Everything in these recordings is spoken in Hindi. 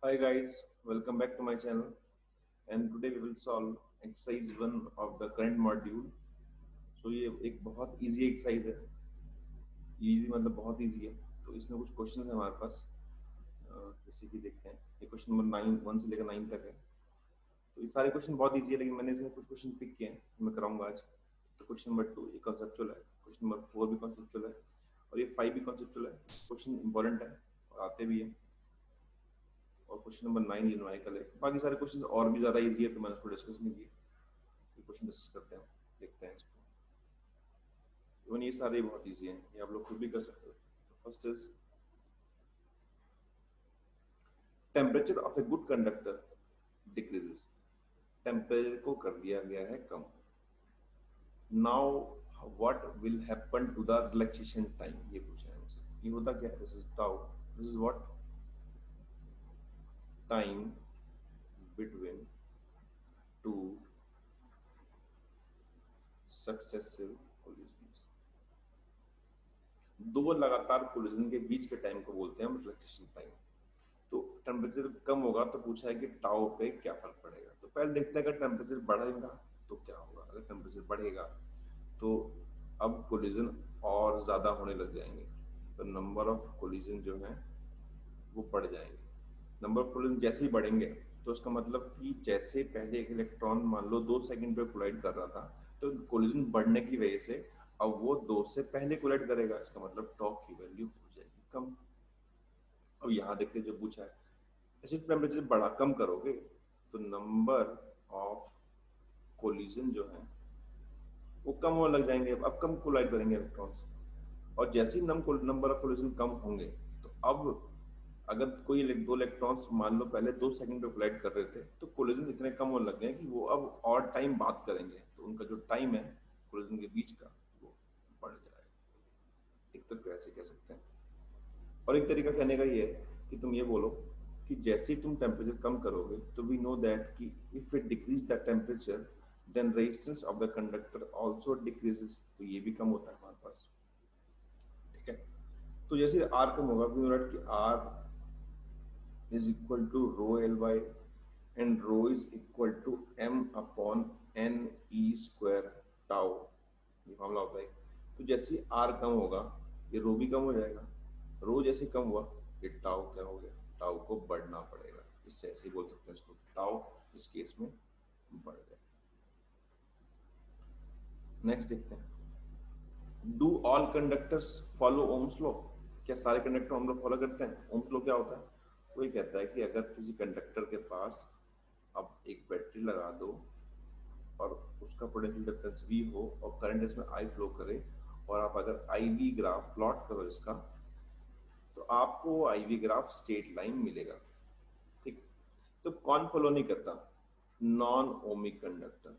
Hi guys, welcome back to my channel and today we will solve exercise 1 of the current module. So ये एक बहुत easy exercise है, easy मतलब बहुत easy है। तो इसमें कुछ क्वेश्चन है हमारे पास, जैसे कि देखते हैं। ये क्वेश्चन नंबर 9 1 से लेकर 9 तक है। तो ये सारे क्वेश्चन बहुत easy है, लेकिन मैंने इसमें कुछ क्वेश्चन पिक किए हैं मैं कराऊंगा आज। तो क्वेश्चन नंबर 2 ये कॉन्सेप्चुअल है, क्वेश्चन नंबर 4 भी कॉन्सेप्चुअल है और ये 5 भी कॉन्सेप्चुअल है। क्वेश्चन इंपॉर्टेंट है और आते भी है। और क्वेश्चन नंबर 9 ये न्यूमेरिकल है। बाकी सारे क्वेश्चन और भी ज्यादा इजी है, तो मैंने उसको डिस्कस नहीं किया। ये क्वेश्चन डिस्कस करते हैं, देखते हैं इसको। इवन ये सारे बहुत इजी हैं, ये आप लोग खुद भी कर सकते हो। First is temperature of a good conductor decreases. Temperature को कर दिया गया है कम। Now what will happen to the relaxation time, ये पूछा है मुझसे। ये होता क्या है? This is tau, this is what time between two successive collisions. दो लगातार कोलिजन के बीच के टाइम को बोलते हैं हम रिलैक्सेशन टाइम। तो टेम्परेचर कम होगा तो पूछा है कि टाउ पे क्या फर्क पड़ेगा। तो पहले देखते हैं, अगर टेम्परेचर बढ़ेगा तो क्या होगा। अगर टेम्परेचर बढ़ेगा तो अब कोलिजन और ज्यादा होने लग जाएंगे, तो नंबर ऑफ कोलिजन जो है वो बढ़ जाएंगे। नंबर ऑफ कोलिजन जैसे ही बढ़ेंगे तो उसका मतलब कि जैसे पहले एक इलेक्ट्रॉन मान लो 2 सेकंड पे कोलाइड कर रहा था, तो कोलिजन बढ़ने की वजह से अब वो 2 से पहले कोलाइड करेगा। इसका मतलब टॉर्क की वैल्यू हो जाएगी कम। अब यहाँ देखते जो पूछा है, ऐसे टेम्परेचर बड़ा कम करोगे तो नंबर ऑफ कोलिजन जो है वो कम होने लग जाएंगे। अब कम कोलाइड करेंगे इलेक्ट्रॉन्स, और जैसे ही नंबर ऑफ कोलिजन कम होंगे तो अब अगर कोई दो इलेक्ट्रॉन्स मान लो पहले 2 सेकंड पे कोलाइड कर रहे थे, तो कोलिजन इतने कम होने लग गए कि वो अब और टाइम बात करेंगे, तो उनका जो टाइम है कोलिजन के बीच का वो बढ़ जाएगा। एक तो ऐसे कह सकते हैं। और एक तरीका कहने का ये है कि तुम ये बोलो कि जैसे ही तुम टेम्परेचर कम करोगे तो वी नो दैट कि if it decrease the temperature then resistance of the conductor also decreases. तो ये भी कम होता है हमारे पास, ठीक है। तो जैसे आर कम होगा, वी नो दैट कि R is equal to rho L by and rho is equal to M upon N E square tau. ये मामला होता है। तो जैसे ही आर कम होगा ये रो भी कम हो जाएगा। रो जैसे कम हुआ ये टाउ क्या हो गया, टाउ को बढ़ना पड़ेगा। इससे ऐसे ही बोल सकते हैं इसको, टाउ इस केस में बढ़ गया। नेक्स्ट देखते हैं, do all conductors follow Ohm's law. क्या सारे कंडक्टर ओम लॉ फॉलो करते हैं? ओम्स लॉ क्या होता है? वो ये कहता है कि अगर किसी कंडक्टर के पास अब एक बैटरी लगा दो और उसका पोटेंशियल डिफरेंस V हो और करंट इसमें I फ्लो करे, और आप अगर IV ग्राफ प्लॉट करो इसका, तो आपको वो IV ग्राफ स्ट्रेट लाइन मिलेगा, ठीक। तो कौन फॉलो नहीं करता? Non ohmic conductor.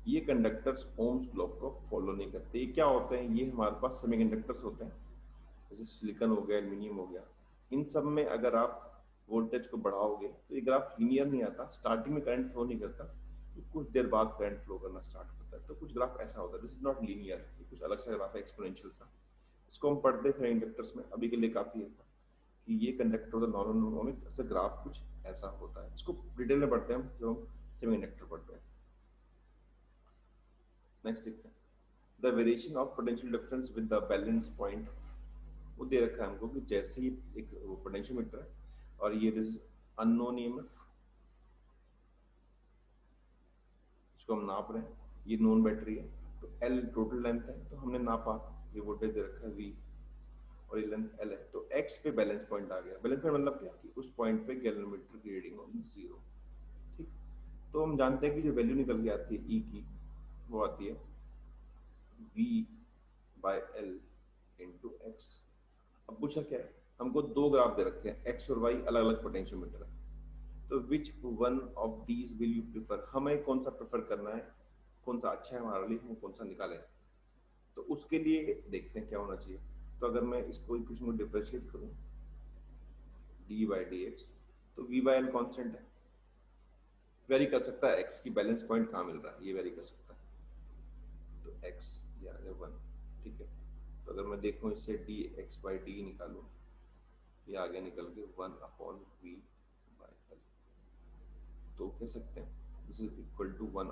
ये कंडक्टर्स ओम्स लॉ को फॉलो नहीं करते। ये क्या होते हैं? ये हमारे पास सेमीकंडक्टर्स होते हैं, जैसे सिलिकॉन हो गया, एल्यूमिनियम हो गया। इन सब में अगर आप वोल्टेज को बढ़ाओगे तो ये ग्राफ लीनियर नहीं आता, स्टार्टिंग में करंट फ्लो नहीं करता, कुछ देर बाद करंट फ्लो करना स्टार्ट करता है। तो कुछ ग्राफ ऐसा होता है, दिस इज नॉट लीनियर, ये कुछ अलग सा ग्राफ है, एक्सपोनेंशियल सा। इसको हम पढ़ते थे इंडक्टर्स में, अभी के लिए काफी है कि ये कंडक्टर होता है नॉन ओमिक ग्राफ, कुछ ऐसा होता है। इसको डिटेल में पढ़ते हैं हम जब हम सेमी इंडक्टर पढ़ते हैं। नेक्स्ट देखते हैं, the variation of potential difference with the balance point. वो दे रखा है हमको कि जैसे ही एक पोटेंशियोमीटर है और ये दिस अननोन ईएमएफ, इसको हम नाप रहे हैं, ये नोन बैटरी है, तो एल टोटल लेंथ है, तो हमने नापा, ये वोल्टेज दे रखा है वी और ये लेंथ एल है, तो एक्स पे बैलेंस पॉइंट आ गया। बैलेंस पॉइंट मतलब क्या कि उस पॉइंट पे गैलोमीटर की रीडिंग होगी 0, ठीक। तो हम जानते हैं कि जो वैल्यू निकल के आती है ई की, वो आती है V by L into X. अब पूछा क्या है हमको, दो ग्राफ दे रखे हैं, एक्स और वाई अलग अलग पोटेंशियोमीटर है। तो which one of these will you prefer, हमें कौन सा प्रेफर करना है, कौन सा अच्छा है हमारे लिए, हम कौन सा निकालें। तो उसके लिए देखते हैं क्या होना चाहिए। तो अगर मैं इसको इक्वेशन को डिफरेंशिएट करूं, डी बाई डी एक्स, तो वी बाई एल कॉन्स्टेंट है, वेरी कर सकता है एक्स की बैलेंस पॉइंट कहाँ मिल रहा है, ये वेरी कर सकता है। तो एक्स या 1, ठीक है। तो अगर मैं देखूं इससे डी एक्स बाई डी निकालूं, ये आगे निकल के 1/v बाय एल, तो कह सकते हैं this is equal to 1/,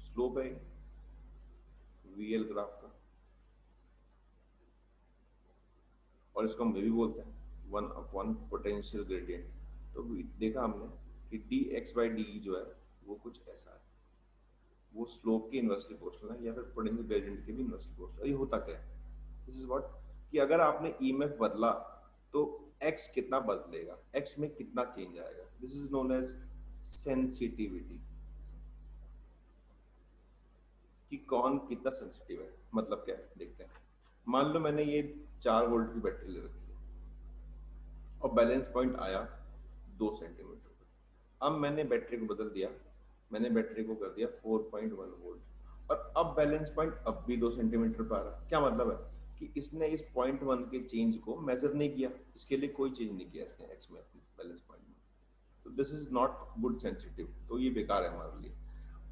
slope है वी एल ग्राफ का, और इसको हम भी बोलते हैं 1/, पोटेंशियल ग्रेडियंट। तो देखा हमने कि डी एक्स बाई डी जो है वो कुछ ऐसा है, वो स्लोप के इनवर्सली प्रोपोर्शनल है या फिर पोटेंशियल ग्रेडियंट के भी इनवर्सली प्रोपोर्शनल। ये होता क्या है, दिस इज व्हाट, कि अगर आपने ईएमएफ बदला तो एक्स कितना बदलेगा, एक्स में कितना चेंज आएगा, this is known as sensitivity, कि कौन कितना सेंसिटिव है। मतलब क्या है देखते हैं। मान लो मैंने ये 4 वोल्ट की बैटरी ले रखी है और बैलेंस पॉइंट आया 2 सेंटीमीटर पर। अब मैंने बैटरी को बदल दिया, मैंने बैटरी को कर दिया 4.1 वोल्ट, और अब बैलेंस पॉइंट अब भी 2 सेंटीमीटर पर आ रहा। क्या मतलब है कि इसने इस 0.1 के चेंज को मेजर नहीं किया, इसके लिए कोई चेंज नहीं किया इसने एक्स में अपने बैलेंस पॉइंट में। तो this is not good sensitive, तो ये बेकार है हमारे लिए।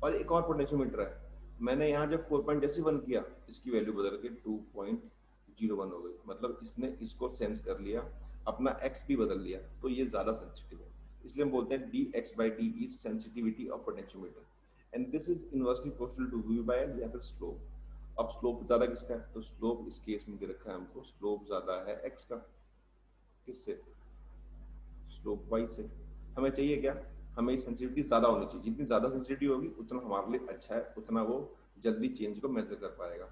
और एक और पोटेंशियोमीटर है, मैंने यहाँ जब 4.1 किया, इसकी वैल्यू बदल के 2.01 हो गई, मतलब इसने इसको सेंस कर लिया, अपना एक्स भी बदल लिया, तो ये ज्यादा सेंसिटिव है। इसलिए हम बोलते हैं D X by D is sensitivity of potentiometer, and this is inversely proportional to V by L या फिर स्लोप। अब स्लोप ज्यादा किसका है, तो स्लोप इस केस में दे रखा है हमको, स्लोप ज्यादा है एक्स का, किससे, स्लोप वाई से। हमें चाहिए क्या, हमें सेंसिटिविटी ज्यादा होनी चाहिए, जितनी ज्यादा सेंसिटिविटी होगी उतना हमारे लिए अच्छा है, उतना वो जल्दी चेंज को मेजर कर पाएगा।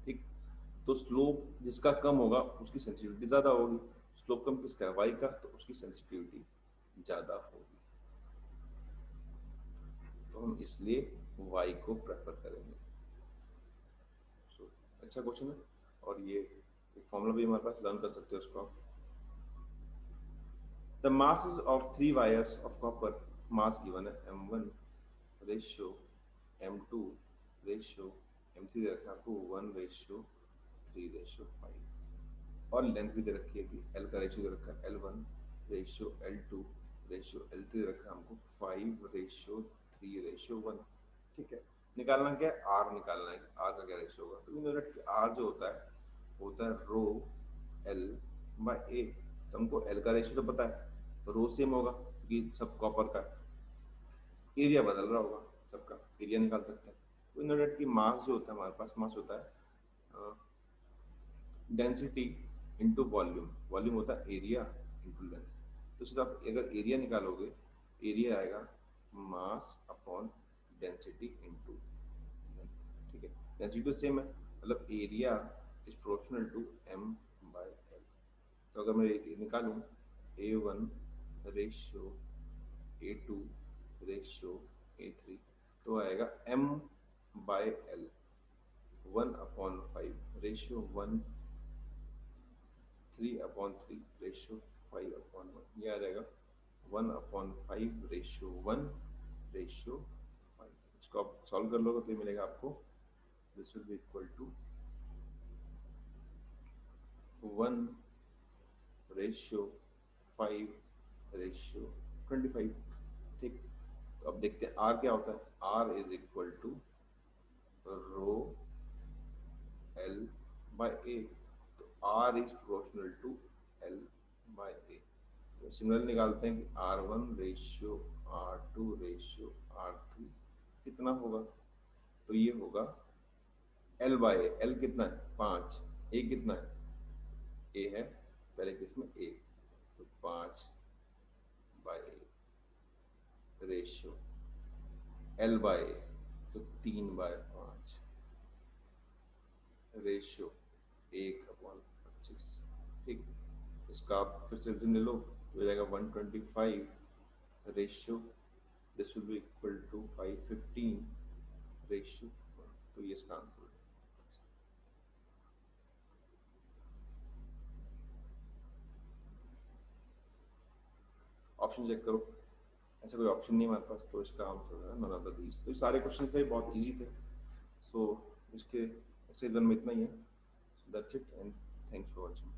ठीक, तो स्लोप जिसका कम होगा उसकी सेंसिटिविटी ज्यादा होगी, स्लोप कम किसका है, वाई का, तो उसकी सेंसिटिविटी ज्यादा होगी, तो हम इसलिए वाई को प्रेफर करेंगे। अच्छा क्वेश्चन है, और ये एक फॉर्मूला भी हमारे पास लर्न कर सकते हो उसको आप। The masses of 3 wires of copper, mass given है m1 ratio m2 ratio m3 दे रखा है आपको 1:3:5, और लेंथ भी दे रखी है कि l का रेशियो दे रखा है l1 ratio l2 ratio l3 दे रखा है हमको 5:3:1। ठीक है, निकालना क्या है, r निकालना है, r का क्या रेशियो होगा। तो यूनिट r जो होता है रो l बाय a। तो हमको l का रेशियो तो पता है, रो सेम होगा कि सब कॉपर का, एरिया बदल रहा होगा, सबका एरिया निकाल सकते हैं। तो यूनिट की मास जो होता है हमारे पास, मास होता है डेंसिटी इंटू वॉल्यूम, वॉल्यूम होता है एरिया इंटू लेंथ। तो सीधा आप अगर एरिया निकालोगे, एरिया आएगा mass upon density into length. ठीक है, डेंसिटी तो सेम है, मतलब area is proportional to m by l। तो अगर मैं निकालूं a1 ratio a2 ratio a3, तो आएगा m by l 1/5 ratio 1, 3/3 ratio 5/1, ये आ जाएगा 1/5 रेशियो 1 रेशियो 5। इसको आप सॉल्व कर लोगे तो ये मिलेगा आपको, this will be equal to 1 ratio 5 ratio 25। ठीक, तो अब देखते हैं r क्या होता है, r is equal to rho l by a। तो r is proportional to l by a। तो सिमिलर निकालते हैं कि r1 ratio r2 ratio r3 कितना होगा, तो ये होगा l बाय a। l कितना है 5, a कितना है, a है पहले केस में a, तो 5 by a ratio l by a, तो 3/5 रेशियो 1/25। ठीक, इसका आप फिर से ले लो, तो हो जाएगा 125 ratio, this will be equal to 515 ratio 1। तो ये इसका आंसर है। ऑप्शन चेक करो, ऐसा कोई ऑप्शन नहीं हमारे पास, तो इसका आंसर है नन ऑफ द दीस। तो सारे क्वेश्चन थे बहुत इजी थे, सो इसके एक्सरसाइज 1 में इतना ही है। That's it and thanks for watching.